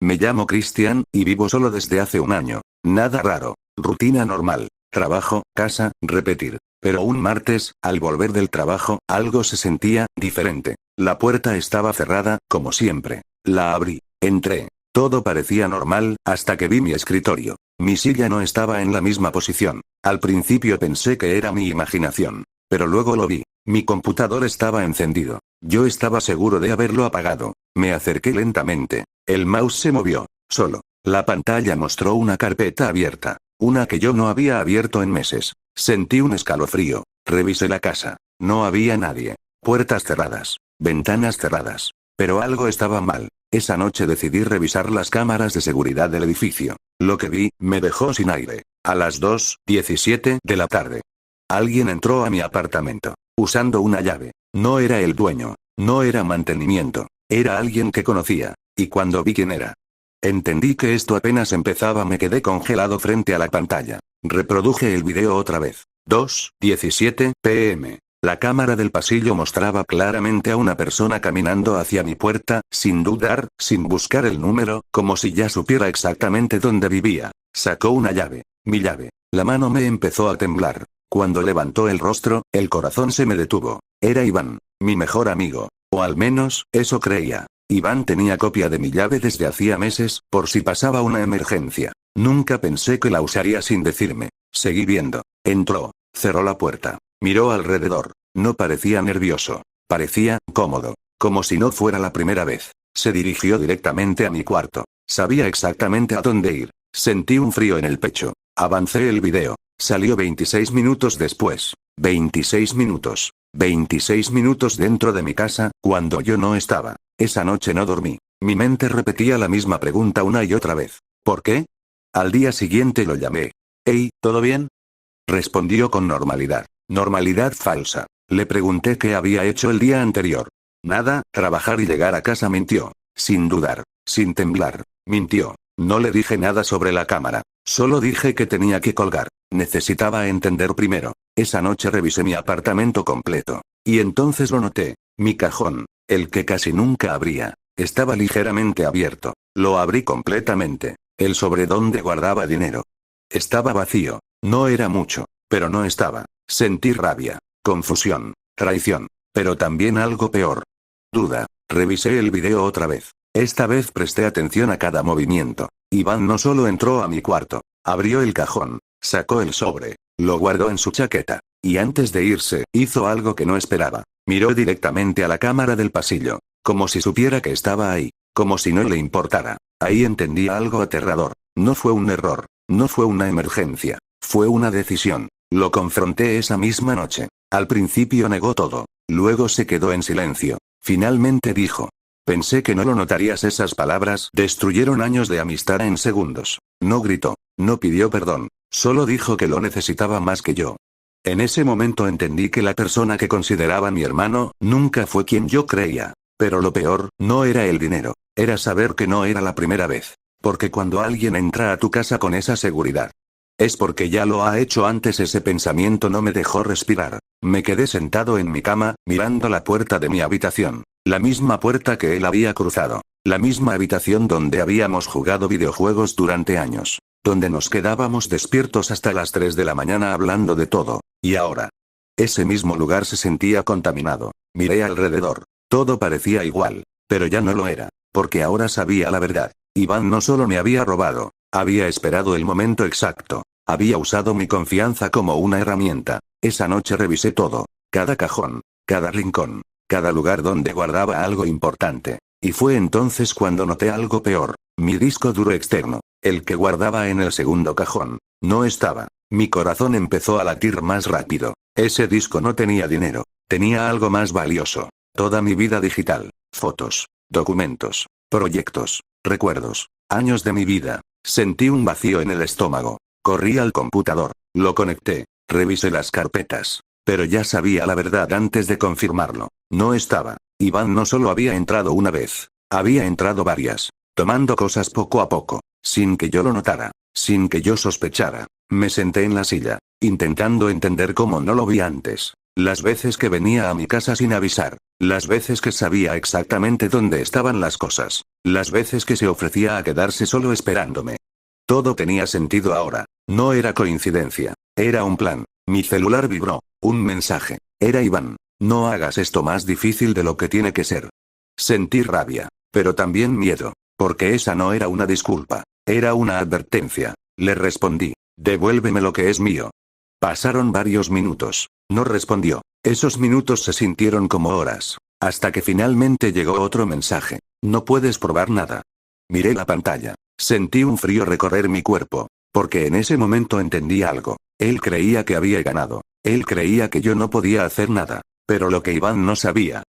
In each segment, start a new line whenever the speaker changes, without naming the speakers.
Me llamo Cristian, y vivo solo desde hace un año. Nada raro. Rutina normal. Trabajo, casa, repetir. Pero un martes, al volver del trabajo, algo se sentía diferente. La puerta estaba cerrada, como siempre. La abrí. Entré. Todo parecía normal, hasta que vi mi escritorio. Mi silla no estaba en la misma posición. Al principio pensé que era mi imaginación. Pero luego lo vi. Mi computador estaba encendido. Yo estaba seguro de haberlo apagado. Me acerqué lentamente. El mouse se movió. Solo. La pantalla mostró una carpeta abierta. Una que yo no había abierto en meses. Sentí un escalofrío. Revisé la casa. No había nadie. Puertas cerradas. Ventanas cerradas. Pero algo estaba mal. Esa noche decidí revisar las cámaras de seguridad del edificio. Lo que vi, me dejó sin aire. A las 2:17 de la tarde. Alguien entró a mi apartamento. Usando una llave. No era el dueño. No era mantenimiento. Era alguien que conocía. Y cuando vi quién era. Entendí que esto apenas empezaba, me quedé congelado frente a la pantalla. Reproduje el video otra vez. 2:17 p.m. La cámara del pasillo mostraba claramente a una persona caminando hacia mi puerta, sin dudar, sin buscar el número, como si ya supiera exactamente dónde vivía. Sacó una llave. Mi llave. La mano me empezó a temblar. Cuando levantó el rostro, el corazón se me detuvo. Era Iván, mi mejor amigo. O al menos, eso creía. Iván tenía copia de mi llave desde hacía meses, por si pasaba una emergencia. Nunca pensé que la usaría sin decirme. Seguí viendo. Entró. Cerró la puerta. Miró alrededor. No parecía nervioso. Parecía cómodo. Como si no fuera la primera vez. Se dirigió directamente a mi cuarto. Sabía exactamente a dónde ir. Sentí un frío en el pecho. Avancé el video. Salió 26 minutos después. 26 minutos. 26 minutos dentro de mi casa, cuando yo no estaba. Esa noche no dormí. Mi mente repetía la misma pregunta una y otra vez. ¿Por qué? Al día siguiente lo llamé. «Hey, ¿todo bien?». Respondió con normalidad. Normalidad falsa. Le pregunté qué había hecho el día anterior. Nada, trabajar y llegar a casa. Mintió. Sin dudar. Sin temblar. Mintió. No le dije nada sobre la cámara. Solo dije que tenía que colgar. Necesitaba entender primero. Esa noche revisé mi apartamento completo. Y entonces lo noté. Mi cajón, el que casi nunca abría, estaba ligeramente abierto. Lo abrí completamente. El sobre donde guardaba dinero. Estaba vacío. No era mucho, pero no estaba. Sentí rabia, confusión, traición. Pero también algo peor. Duda. Revisé el video otra vez. Esta vez presté atención a cada movimiento. Iván no solo entró a mi cuarto. Abrió el cajón. Sacó el sobre. Lo guardó en su chaqueta. Y antes de irse, hizo algo que no esperaba. Miró directamente a la cámara del pasillo. Como si supiera que estaba ahí. Como si no le importara. Ahí entendí algo aterrador. No fue un error. No fue una emergencia. Fue una decisión. Lo confronté esa misma noche. Al principio negó todo. Luego se quedó en silencio. Finalmente dijo. Pensé que no lo notarías. Esas palabras destruyeron años de amistad en segundos. No gritó. No pidió perdón. Solo dijo que lo necesitaba más que yo. En ese momento entendí que la persona que consideraba mi hermano, nunca fue quien yo creía. Pero lo peor, no era el dinero. Era saber que no era la primera vez. Porque cuando alguien entra a tu casa con esa seguridad, es porque ya lo ha hecho antes. Ese pensamiento no me dejó respirar. Me quedé sentado en mi cama, mirando la puerta de mi habitación. La misma puerta que él había cruzado. La misma habitación donde habíamos jugado videojuegos durante años. Donde nos quedábamos despiertos hasta las 3 de la mañana hablando de todo. Y ahora. Ese mismo lugar se sentía contaminado. Miré alrededor. Todo parecía igual. Pero ya no lo era. Porque ahora sabía la verdad. Iván no solo me había robado. Había esperado el momento exacto. Había usado mi confianza como una herramienta. Esa noche revisé todo. Cada cajón. Cada rincón. Cada lugar donde guardaba algo importante. Y fue entonces cuando noté algo peor. Mi disco duro externo. El que guardaba en el segundo cajón. No estaba. Mi corazón empezó a latir más rápido. Ese disco no tenía dinero. Tenía algo más valioso. Toda mi vida digital. Fotos. Documentos. Proyectos. Recuerdos. Años de mi vida. Sentí un vacío en el estómago. Corrí al computador. Lo conecté. Revisé las carpetas. Pero ya sabía la verdad antes de confirmarlo. No estaba. Iván no solo había entrado una vez. Había entrado varias. Tomando cosas poco a poco. Sin que yo lo notara. Sin que yo sospechara. Me senté en la silla. Intentando entender cómo no lo vi antes. Las veces que venía a mi casa sin avisar. Las veces que sabía exactamente dónde estaban las cosas. Las veces que se ofrecía a quedarse solo esperándome. Todo tenía sentido ahora. No era coincidencia. Era un plan. Mi celular vibró. Un mensaje. Era Iván. No hagas esto más difícil de lo que tiene que ser. Sentí rabia. Pero también miedo. Porque esa no era una disculpa. Era una advertencia. Le respondí. Devuélveme lo que es mío. Pasaron varios minutos. No respondió. Esos minutos se sintieron como horas. Hasta que finalmente llegó otro mensaje. No puedes probar nada. Miré la pantalla. Sentí un frío recorrer mi cuerpo. Porque en ese momento entendí algo. Él creía que había ganado. Él creía que yo no podía hacer nada. Pero lo que Iván no sabía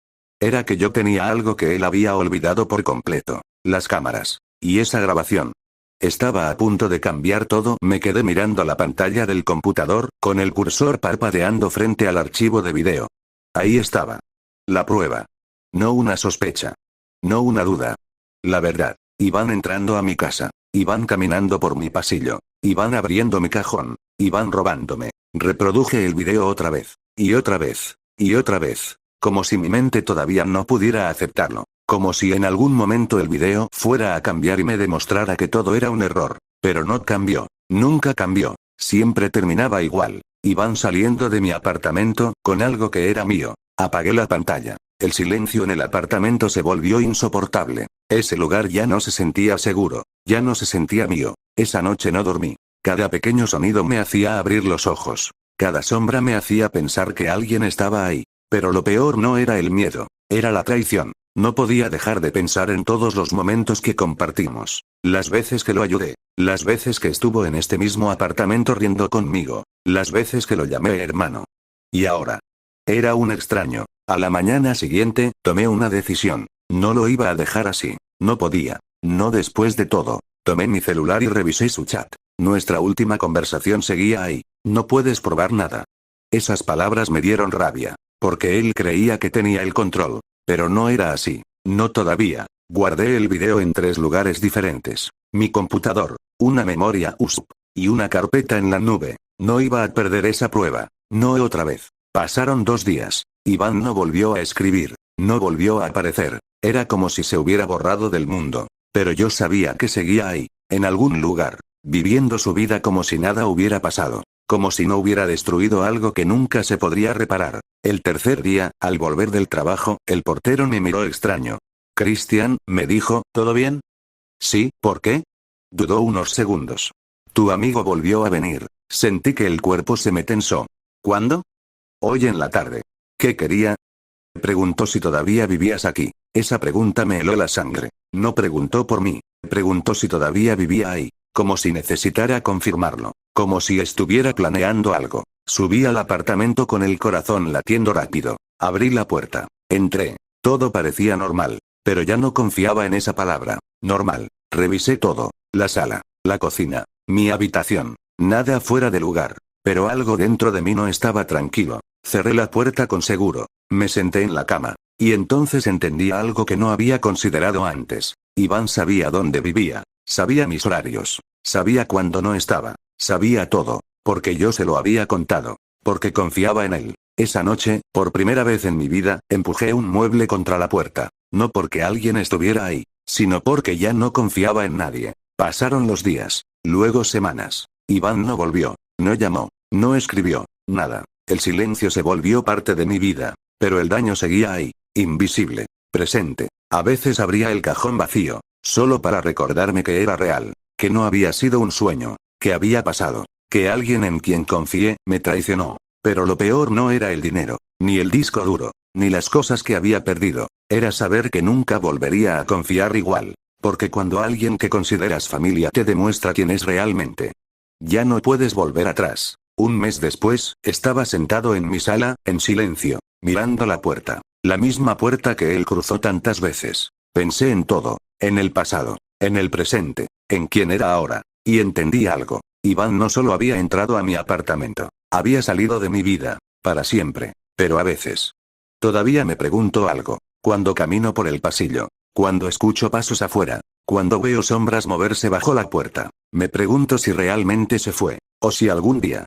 era que yo tenía algo que él había olvidado por completo. Las cámaras. Y esa grabación. Estaba a punto de cambiar todo. Me quedé mirando la pantalla del computador, con el cursor parpadeando frente al archivo de video. Ahí estaba. La prueba. No una sospecha. No una duda. La verdad. Iván entrando a mi casa. Iván caminando por mi pasillo. Iván abriendo mi cajón. Iván robándome. Reproduje el video otra vez. Y otra vez. Y otra vez. Como si mi mente todavía no pudiera aceptarlo. Como si en algún momento el video fuera a cambiar y me demostrara que todo era un error. Pero no cambió. Nunca cambió. Siempre terminaba igual. Iván saliendo de mi apartamento, con algo que era mío. Apagué la pantalla. El silencio en el apartamento se volvió insoportable. Ese lugar ya no se sentía seguro. Ya no se sentía mío. Esa noche no dormí. Cada pequeño sonido me hacía abrir los ojos. Cada sombra me hacía pensar que alguien estaba ahí. Pero lo peor no era el miedo. Era la traición. No podía dejar de pensar en todos los momentos que compartimos. Las veces que lo ayudé. Las veces que estuvo en este mismo apartamento riendo conmigo. Las veces que lo llamé hermano. Y ahora. Era un extraño. A la mañana siguiente, tomé una decisión. No lo iba a dejar así. No podía. No después de todo. Tomé mi celular y revisé su chat. Nuestra última conversación seguía ahí. No puedes probar nada. Esas palabras me dieron rabia. Porque él creía que tenía el control. Pero no era así. No todavía. Guardé el video en 3 lugares diferentes. Mi computador, una memoria USB, y una carpeta en la nube. No iba a perder esa prueba. No otra vez. Pasaron 2 días. Iván no volvió a escribir. No volvió a aparecer. Era como si se hubiera borrado del mundo. Pero yo sabía que seguía ahí, en algún lugar, viviendo su vida como si nada hubiera pasado. Como si no hubiera destruido algo que nunca se podría reparar. El tercer día, al volver del trabajo, el portero me miró extraño. Cristian, me dijo, ¿todo bien? Sí, ¿por qué? Dudó unos segundos. Tu amigo volvió a venir. Sentí que el cuerpo se me tensó. ¿Cuándo? Hoy en la tarde. ¿Qué quería? Preguntó si todavía vivías aquí. Esa pregunta me heló la sangre. No preguntó por mí. Preguntó si todavía vivía ahí. Como si necesitara confirmarlo. Como si estuviera planeando algo. Subí al apartamento con el corazón latiendo rápido. Abrí la puerta. Entré. Todo parecía normal. Pero ya no confiaba en esa palabra. Normal. Revisé todo. La sala. La cocina. Mi habitación. Nada fuera de lugar. Pero algo dentro de mí no estaba tranquilo. Cerré la puerta con seguro. Me senté en la cama. Y entonces entendí algo que no había considerado antes. Iván sabía dónde vivía. Sabía mis horarios. Sabía cuándo no estaba. Sabía todo. Porque yo se lo había contado. Porque confiaba en él. Esa noche, por primera vez en mi vida, empujé un mueble contra la puerta. No porque alguien estuviera ahí, sino porque ya no confiaba en nadie. Pasaron los días. Luego semanas. Iván no volvió. No llamó. No escribió. Nada. El silencio se volvió parte de mi vida. Pero el daño seguía ahí. Invisible. Presente. A veces abría el cajón vacío. Solo para recordarme que era real. Que no había sido un sueño. Que había pasado. Que alguien en quien confié, me traicionó. Pero lo peor no era el dinero. Ni el disco duro. Ni las cosas que había perdido. Era saber que nunca volvería a confiar igual. Porque cuando alguien que consideras familia te demuestra quién es realmente. Ya no puedes volver atrás. Un mes después, estaba sentado en mi sala, en silencio, mirando la puerta. La misma puerta que él cruzó tantas veces. Pensé en todo. En el pasado. En el presente. En quién era ahora. Y entendí algo. Iván no solo había entrado a mi apartamento. Había salido de mi vida. Para siempre. Pero a veces. Todavía me pregunto algo. Cuando camino por el pasillo. Cuando escucho pasos afuera. Cuando veo sombras moverse bajo la puerta. Me pregunto si realmente se fue. O si algún día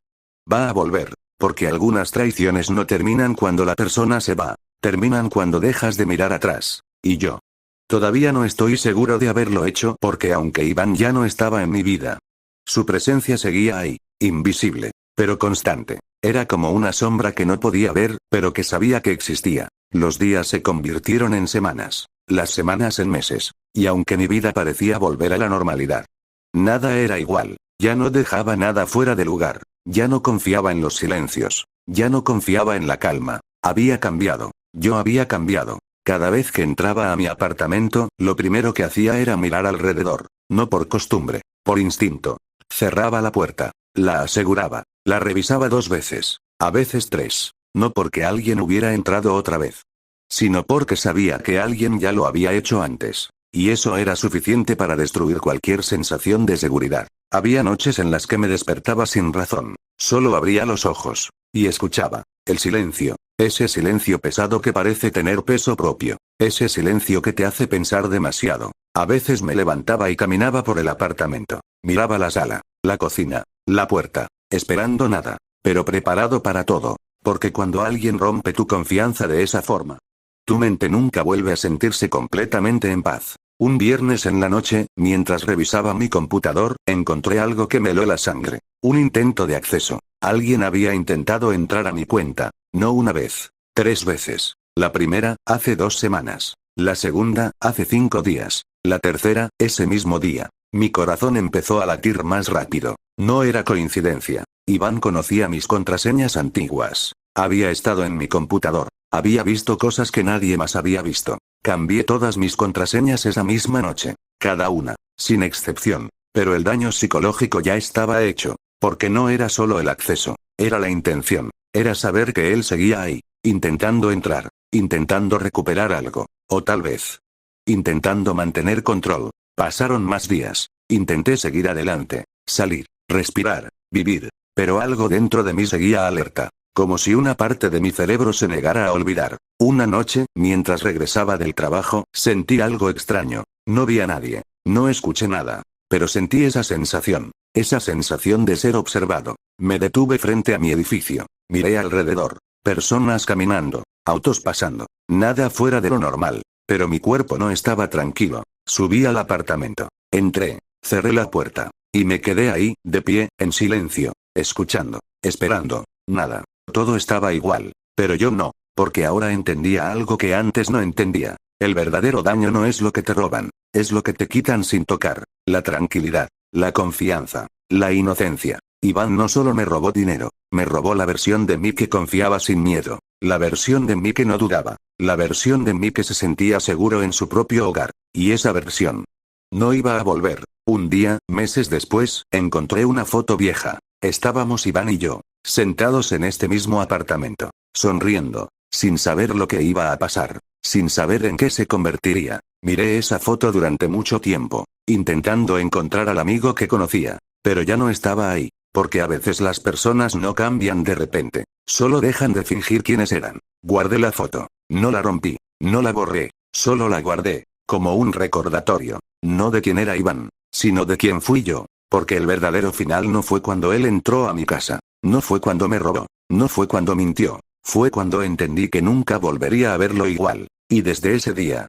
va a volver. Porque algunas traiciones no terminan cuando la persona se va, terminan cuando dejas de mirar atrás. Y yo. Todavía no estoy seguro de haberlo hecho porque aunque Iván ya no estaba en mi vida, su presencia seguía ahí, invisible, pero constante. Era como una sombra que no podía ver, pero que sabía que existía. Los días se convirtieron en semanas, las semanas en meses, y aunque mi vida parecía volver a la normalidad, nada era igual, ya no dejaba nada fuera de lugar, ya no confiaba en los silencios, ya no confiaba en la calma, había cambiado, yo había cambiado. Cada vez que entraba a mi apartamento, lo primero que hacía era mirar alrededor, no por costumbre, por instinto. Cerraba la puerta, la aseguraba, la revisaba 2 veces, a veces 3, no porque alguien hubiera entrado otra vez, sino porque sabía que alguien ya lo había hecho antes, y eso era suficiente para destruir cualquier sensación de seguridad. Había noches en las que me despertaba sin razón, solo abría los ojos, y escuchaba, el silencio, ese silencio pesado que parece tener peso propio, ese silencio que te hace pensar demasiado. A veces me levantaba y caminaba por el apartamento, miraba la sala, la cocina, la puerta, esperando nada, pero preparado para todo, porque cuando alguien rompe tu confianza de esa forma, tu mente nunca vuelve a sentirse completamente en paz. Un viernes en la noche, mientras revisaba mi computador, encontré algo que me heló la sangre. Un intento de acceso. Alguien había intentado entrar a mi cuenta, no una vez, 3 veces. La primera, hace 2 semanas. La segunda, hace 5 días. La tercera, ese mismo día. Mi corazón empezó a latir más rápido. No era coincidencia. Iván conocía mis contraseñas antiguas. Había estado en mi computador. Había visto cosas que nadie más había visto. Cambié todas mis contraseñas esa misma noche. Cada una, sin excepción. Pero el daño psicológico ya estaba hecho. Porque no era solo el acceso. Era la intención. Era saber que él seguía ahí. Intentando entrar. Intentando recuperar algo. O tal vez, intentando mantener control. Pasaron más días. Intenté seguir adelante. Salir. Respirar. Vivir. Pero algo dentro de mí seguía alerta. Como si una parte de mi cerebro se negara a olvidar. Una noche, mientras regresaba del trabajo, sentí algo extraño. No vi a nadie. No escuché nada. Pero sentí esa sensación. Esa sensación de ser observado. Me detuve frente a mi edificio. Miré alrededor. Personas caminando. Autos pasando. Nada fuera de lo normal. Pero mi cuerpo no estaba tranquilo. Subí al apartamento. Entré. Cerré la puerta. Y me quedé ahí, de pie, en silencio. Escuchando. Esperando. Nada. Todo estaba igual. Pero yo no. Porque ahora entendía algo que antes no entendía. El verdadero daño no es lo que te roban. Es lo que te quitan sin tocar. La tranquilidad. La confianza. La inocencia. Iván no solo me robó dinero. Me robó la versión de mí que confiaba sin miedo. La versión de mí que no dudaba. La versión de mí que se sentía seguro en su propio hogar. Y esa versión no iba a volver. Un día, meses después, encontré una foto vieja. Estábamos Iván y yo, sentados en este mismo apartamento, sonriendo, sin saber lo que iba a pasar, sin saber en qué se convertiría. Miré esa foto durante mucho tiempo, intentando encontrar al amigo que conocía, pero ya no estaba ahí, porque a veces las personas no cambian de repente, solo dejan de fingir quiénes eran. Guardé la foto, no la rompí, no la borré, solo la guardé, como un recordatorio, no de quién era Iván, sino de quién fui yo. Porque el verdadero final no fue cuando él entró a mi casa, no fue cuando me robó, no fue cuando mintió, fue cuando entendí que nunca volvería a verlo igual, y desde ese día,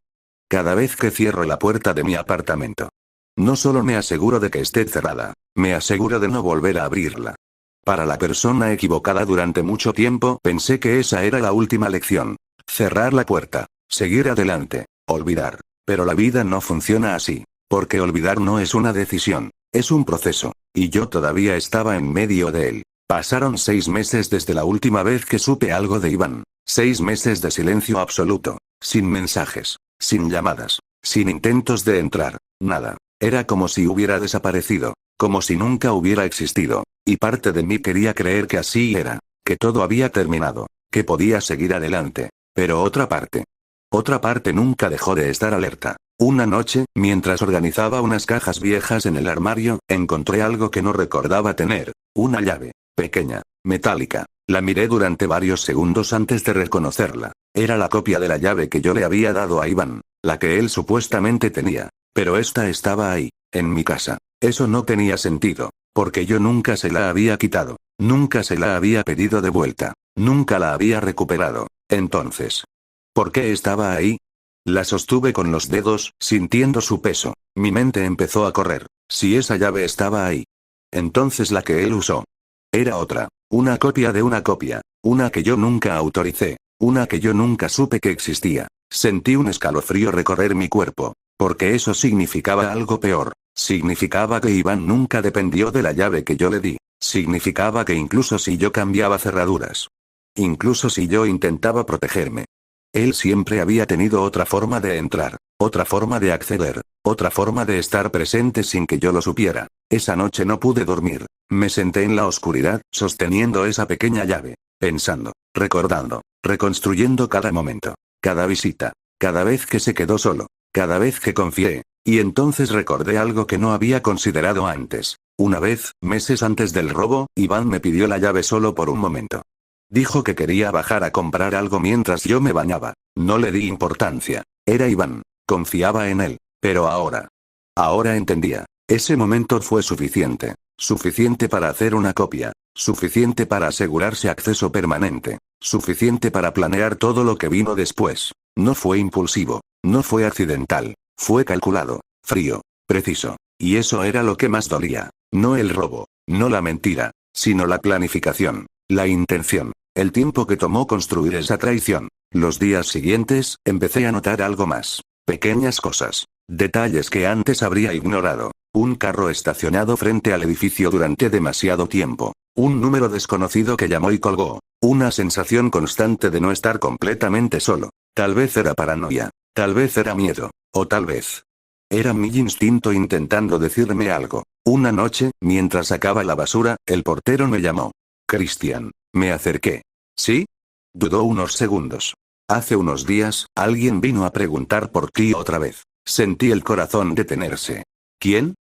cada vez que cierro la puerta de mi apartamento, no solo me aseguro de que esté cerrada, me aseguro de no volver a abrirla. Para la persona equivocada durante mucho tiempo pensé que esa era la última lección. Cerrar la puerta, seguir adelante, olvidar. Pero la vida no funciona así, porque olvidar no es una decisión. Es un proceso, y yo todavía estaba en medio de él. Pasaron 6 meses desde la última vez que supe algo de Iván. 6 meses de silencio absoluto, sin mensajes, sin llamadas, sin intentos de entrar, nada. Era como si hubiera desaparecido, como si nunca hubiera existido, y parte de mí quería creer que así era, que todo había terminado, que podía seguir adelante. Pero otra parte nunca dejó de estar alerta. Una noche, mientras organizaba unas cajas viejas en el armario, encontré algo que no recordaba tener. Una llave. Pequeña. Metálica. La miré durante varios segundos antes de reconocerla. Era la copia de la llave que yo le había dado a Iván. La que él supuestamente tenía. Pero esta estaba ahí, en mi casa. Eso no tenía sentido. Porque yo nunca se la había quitado. Nunca se la había pedido de vuelta. Nunca la había recuperado. Entonces, ¿por qué estaba ahí? La sostuve con los dedos, sintiendo su peso. Mi mente empezó a correr. Si esa llave estaba ahí. Entonces la que él usó. Era otra. Una copia de una copia. Una que yo nunca autoricé. Una que yo nunca supe que existía. Sentí un escalofrío recorrer mi cuerpo. Porque eso significaba algo peor. Significaba que Iván nunca dependió de la llave que yo le di. Significaba que incluso si yo cambiaba cerraduras. Incluso si yo intentaba protegerme. Él siempre había tenido otra forma de entrar. Otra forma de acceder. Otra forma de estar presente sin que yo lo supiera. Esa noche no pude dormir. Me senté en la oscuridad, sosteniendo esa pequeña llave. Pensando, recordando, reconstruyendo cada momento. Cada visita. Cada vez que se quedó solo. Cada vez que confié. Y entonces recordé algo que no había considerado antes. Una vez, meses antes del robo, Iván me pidió la llave solo por un momento. Dijo que quería bajar a comprar algo mientras yo me bañaba. No le di importancia. Era Iván. Confiaba en él. Pero ahora. Ahora entendía. Ese momento fue suficiente. Suficiente para hacer una copia. Suficiente para asegurarse acceso permanente. Suficiente para planear todo lo que vino después. No fue impulsivo. No fue accidental. Fue calculado. Frío. Preciso. Y eso era lo que más dolía. No el robo. No la mentira. Sino la planificación. La intención. El tiempo que tomó construir esa traición. Los días siguientes, empecé a notar algo más. Pequeñas cosas. Detalles que antes habría ignorado. Un carro estacionado frente al edificio durante demasiado tiempo. Un número desconocido que llamó y colgó. Una sensación constante de no estar completamente solo. Tal vez era paranoia. Tal vez era miedo. O tal vez. Era mi instinto intentando decirme algo. Una noche, mientras sacaba la basura, el portero me llamó. Cristian. Me acerqué. ¿Sí? Dudó unos segundos. Hace unos días, alguien vino a preguntar por ti otra vez. Sentí el corazón detenerse. ¿Quién?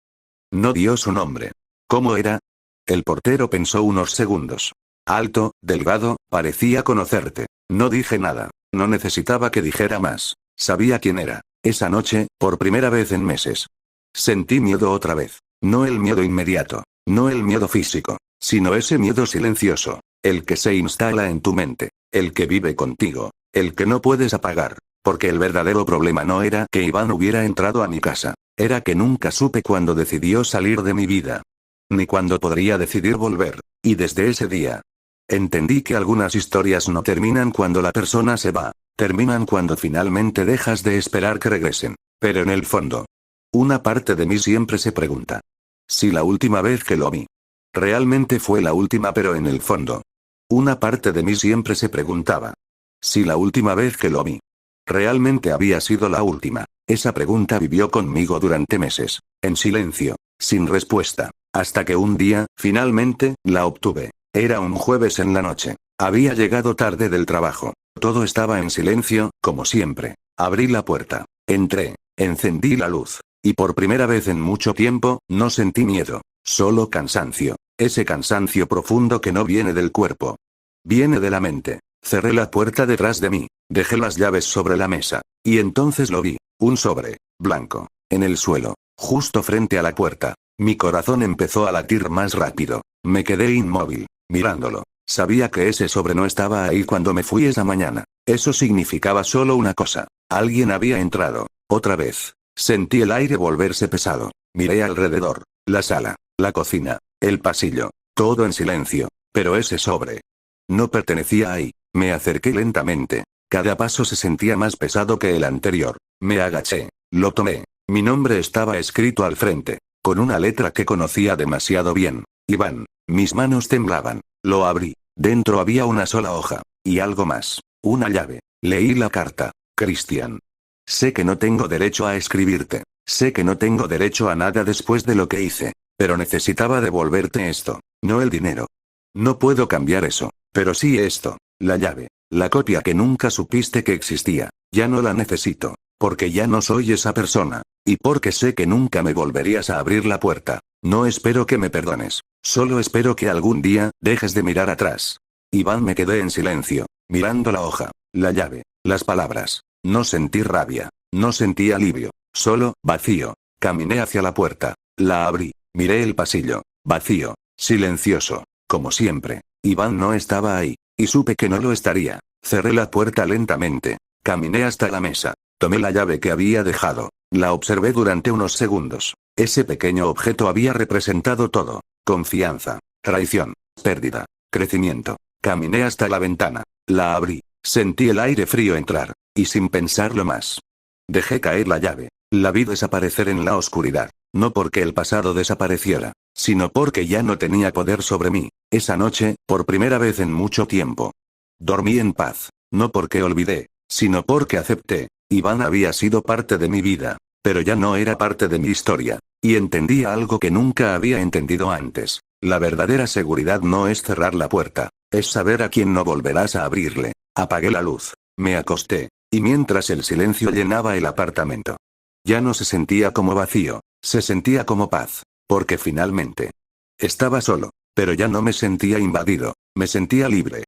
No dio su nombre. ¿Cómo era? El portero pensó unos segundos. Alto, delgado, parecía conocerte. No dije nada. No necesitaba que dijera más. Sabía quién era. Esa noche, por primera vez en meses. Sentí miedo otra vez. No el miedo inmediato. No el miedo físico. Sino ese miedo silencioso. El que se instala en tu mente. El que vive contigo. El que no puedes apagar. Porque el verdadero problema no era que Iván hubiera entrado a mi casa. Era que nunca supe cuándo decidió salir de mi vida. Ni cuándo podría decidir volver. Y desde ese día. Entendí que algunas historias no terminan cuando la persona se va. Terminan cuando finalmente dejas de esperar que regresen. Pero en el fondo. Una parte de mí siempre se pregunta. Si la última vez que lo vi. Realmente fue la última, pero en el fondo. Una parte de mí siempre se preguntaba. Si la última vez que lo vi. Realmente había sido la última. Esa pregunta vivió conmigo durante meses. En silencio. Sin respuesta. Hasta que un día, finalmente, la obtuve. Era un jueves en la noche. Había llegado tarde del trabajo. Todo estaba en silencio, como siempre. Abrí la puerta. Entré. Encendí la luz. Y por primera vez en mucho tiempo, no sentí miedo. Solo cansancio. Ese cansancio profundo que no viene del cuerpo. Viene de la mente. Cerré la puerta detrás de mí. Dejé las llaves sobre la mesa. Y entonces lo vi. Un sobre. Blanco. En el suelo. Justo frente a la puerta. Mi corazón empezó a latir más rápido. Me quedé inmóvil. Mirándolo. Sabía que ese sobre no estaba ahí cuando me fui esa mañana. Eso significaba solo una cosa. Alguien había entrado. Otra vez. Sentí el aire volverse pesado. Miré alrededor. La sala. La cocina. El pasillo. Todo en silencio. Pero ese sobre. No pertenecía ahí. Me acerqué lentamente. Cada paso se sentía más pesado que el anterior. Me agaché. Lo tomé. Mi nombre estaba escrito al frente. Con una letra que conocía demasiado bien. Iván. Mis manos temblaban. Lo abrí. Dentro había una sola hoja. Y algo más. Una llave. Leí la carta. Cristian. Sé que no tengo derecho a escribirte. Sé que no tengo derecho a nada después de lo que hice. Pero necesitaba devolverte esto. No el dinero. No puedo cambiar eso. Pero sí esto. La llave. La copia que nunca supiste que existía. Ya no la necesito. Porque ya no soy esa persona. Y porque sé que nunca me volverías a abrir la puerta. No espero que me perdones. Solo espero que algún día, dejes de mirar atrás. Iván, me quedé en silencio. Mirando la hoja. La llave. Las palabras. No sentí rabia. No sentí alivio. Solo, vacío. Caminé hacia la puerta. La abrí. Miré el pasillo. Vacío. Silencioso. Como siempre. Iván no estaba ahí. Y supe que no lo estaría. Cerré la puerta lentamente. Caminé hasta la mesa. Tomé la llave que había dejado. La observé durante unos segundos. Ese pequeño objeto había representado todo. Confianza. Traición. Pérdida. Crecimiento. Caminé hasta la ventana. La abrí. Sentí el aire frío entrar. Y sin pensarlo más. Dejé caer la llave. La vi desaparecer en la oscuridad. No porque el pasado desapareciera, sino porque ya no tenía poder sobre mí. Esa noche, por primera vez en mucho tiempo. Dormí en paz. No porque olvidé, sino porque acepté. Iván había sido parte de mi vida, pero ya no era parte de mi historia. Y entendía algo que nunca había entendido antes. La verdadera seguridad no es cerrar la puerta, es saber a quién no volverás a abrirle. Apagué la luz. Me acosté. Y mientras el silencio llenaba el apartamento. Ya no se sentía como vacío, se sentía como paz. Porque finalmente. Estaba solo. Pero ya no me sentía invadido. Me sentía libre.